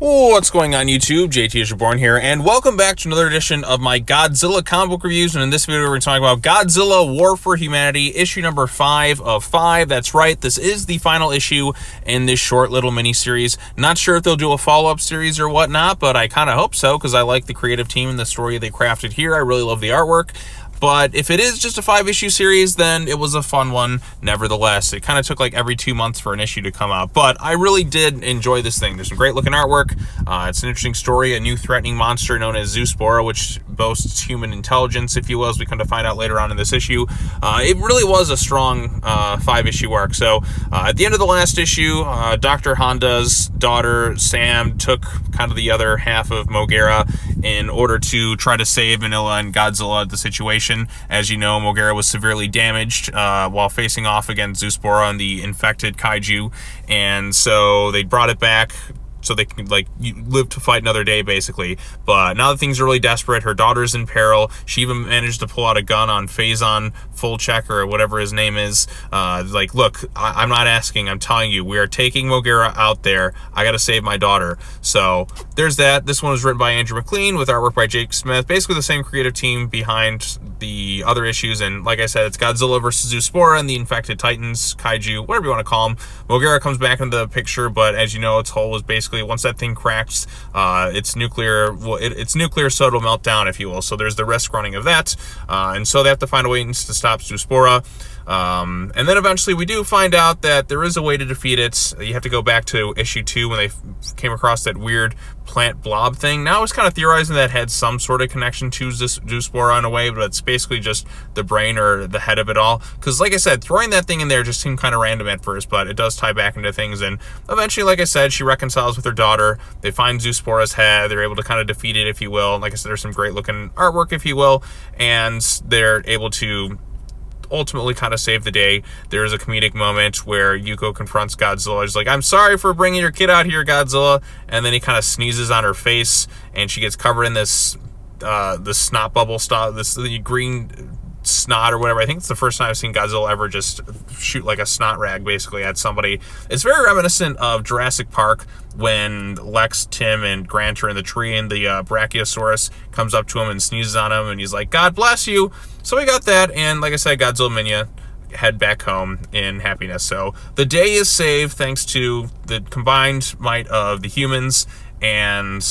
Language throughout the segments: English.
What's going on YouTube? JT is Reborn here, and welcome back to another edition of my Godzilla comic book reviews. And in this video, we're going to talk about Godzilla War For Humanity, issue number 5 of 5. That's right, this is the final issue in this short little mini-series. Not sure if they'll do a follow-up series or whatnot, but I kind of hope so, because I like the creative team and the story they crafted here. I really love the artwork. But if it is just a 5-issue series, then it was a fun one nevertheless. It kind of took like every 2 months for an issue to come out. But I really did enjoy this thing. There's some great looking artwork. It's an interesting story. A new threatening monster known as Zoospora, which boasts human intelligence, if you will, as we come to find out later on in this issue. It really was a strong 5-issue arc. So at the end of the last issue, Dr. Honda's daughter, Sam, took kind of the other half of Mogera in order to try to save Manila and Godzilla the situation. As you know, Mogera was severely damaged while facing off against Zoospora and the infected kaiju, and so they brought it back so they can live to fight another day, basically. But now that things are really desperate, her daughter's in peril. She even managed to pull out a gun on Phazon Fullcheck, or whatever his name is. Look, I'm not asking, I'm telling you, we are taking Mogera out there. I gotta save my daughter. So there's that. This one was written by Andrew McLean with artwork by Jake Smith. Basically the same creative team behind the other issues, and like I said, it's Godzilla versus Zoospora and the infected titans, kaiju, whatever you want to call them. Mogera comes back into the picture, but as you know, its hull was basically, once that thing cracks, it's nuclear, so it'll melt down, if you will. So there's the risk running of that, and so they have to find a way to stop Zoospora. And then eventually we do find out that there is a way to defeat it. You have to go back to issue 2 when they came across that weird plant blob thing. Now I was kind of theorizing that had some sort of connection to Zoospora in a way, but it's basically just the brain or the head of it all. Because like I said, throwing that thing in there just seemed kind of random at first, but it does tie back into things. And eventually, like I said, she reconciles with her daughter. They find Zoospora's head. They're able to kind of defeat it, if you will. Like I said, there's some great looking artwork, if you will, and they're able to ultimately kind of save the day. There is a comedic moment where Yuko confronts Godzilla. He's like, "I'm sorry for bringing your kid out here, Godzilla," and then he kind of sneezes on her face, and she gets covered in this snot bubble stuff, this green snot or whatever. I think it's the first time I've seen Godzilla ever just shoot like a snot rag basically at somebody. It's very reminiscent of Jurassic Park when Lex, Tim, and Grant are in the tree and the Brachiosaurus comes up to him and sneezes on him, and he's like, "God bless you." So we got that, and like I said, Godzilla Minya head back home in happiness. So the day is saved thanks to the combined might of the humans and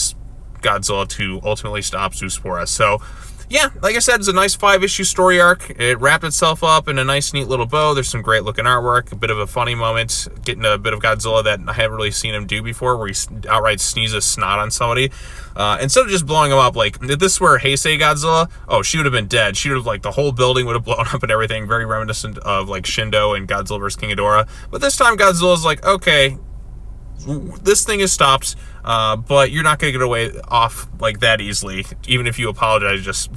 Godzilla to ultimately stop Zoospora. So yeah, like I said, it's a nice 5-issue story arc. It wrapped itself up in a nice, neat little bow. There's some great looking artwork, a bit of a funny moment, getting a bit of Godzilla that I haven't really seen him do before, where he outright sneezes snot on somebody. Instead of just blowing him up, like, if this were Heisei Godzilla, oh, she would have been dead. She would have, like, the whole building would have blown up and everything. Very reminiscent of, like, Shindo and Godzilla vs. King Ghidorah. But this time, Godzilla's like, okay, this thing is stopped, but you're not going to get away off like that easily. Even if you apologize, just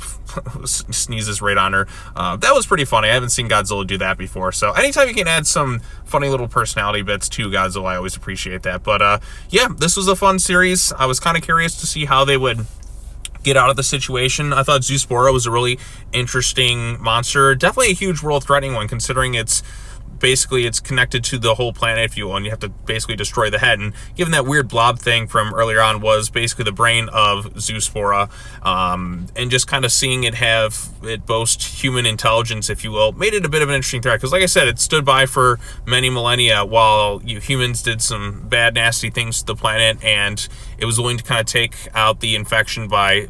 sneezes right on her. That was pretty funny. I haven't seen Godzilla do that before. So anytime you can add some funny little personality bits to Godzilla, I always appreciate that. But yeah, this was a fun series. I was kind of curious to see how they would get out of the situation. I thought Zoospora was a really interesting monster. Definitely a huge world-threatening one, considering it's connected to the whole planet, if you will, and you have to basically destroy the head. And given that weird blob thing from earlier on was basically the brain of Zoospora, and just kind of seeing it boast human intelligence, if you will, made it a bit of an interesting threat. Because like I said, it stood by for many millennia while humans did some bad, nasty things to the planet, and it was willing to kind of take out the infection by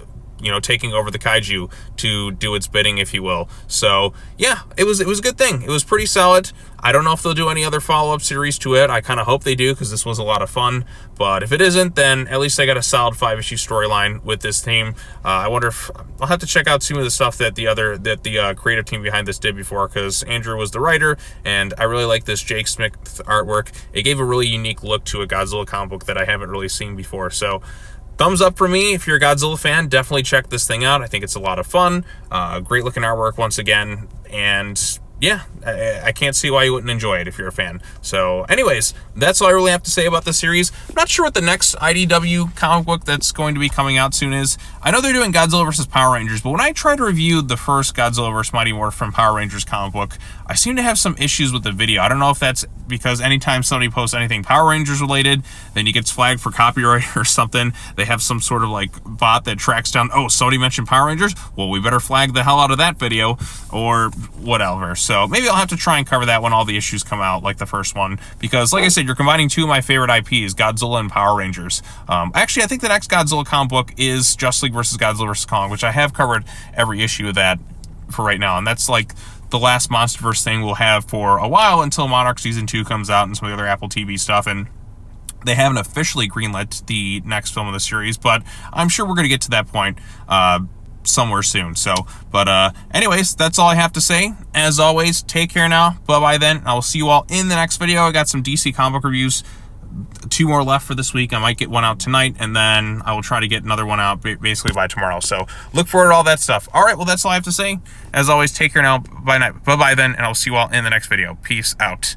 taking over the kaiju to do its bidding, if you will. So yeah, it was a good thing. It was pretty solid. I don't know if they'll do any other follow-up series to it. I kind of hope they do, because this was a lot of fun. But if it isn't, then at least I got a solid 5-issue storyline with this theme. I wonder if I'll have to check out some of the stuff that the creative team behind this did before, because Andrew was the writer, and I really like this Jake Smith artwork. It gave a really unique look to a Godzilla comic book that I haven't really seen before. So thumbs up for me. If you're a Godzilla fan, definitely check this thing out. I think it's a lot of fun. Great looking artwork once again. And yeah, I can't see why you wouldn't enjoy it if you're a fan. So anyways, that's all I really have to say about the series. I'm not sure what the next IDW comic book that's going to be coming out soon is. I know they're doing Godzilla vs. Power Rangers, but when I try to review the first Godzilla vs. Mighty Morphin Power Rangers comic book, I seem to have some issues with the video. I don't know if that's because anytime somebody posts anything Power Rangers related, then he gets flagged for copyright or something. They have some sort of like bot that tracks down, oh, somebody mentioned Power Rangers? Well, we better flag the hell out of that video or whatever. So maybe I'll have to try and cover that when all the issues come out, like the first one. Because like I said, you're combining two of my favorite IPs, Godzilla and Power Rangers. Actually, I think the next Godzilla comic book is Justice League vs. Godzilla vs. Kong, which I have covered every issue of that for right now. And that's like the last MonsterVerse thing we'll have for a while until Monarch Season 2 comes out and some of the other Apple TV stuff. And they haven't officially greenlit the next film of the series, but I'm sure we're going to get to that point somewhere soon. So, but anyways, that's all I have to say. As always, take care now. Bye-bye then. I will see you all in the next video. I got some DC comic book reviews. 2 more left for this week. I might get one out tonight, and then I will try to get another one out basically by tomorrow. So look forward to all that stuff. All right, well, that's all I have to say. As always, take care now. Bye-bye then, and I'll see you all in the next video. Peace out.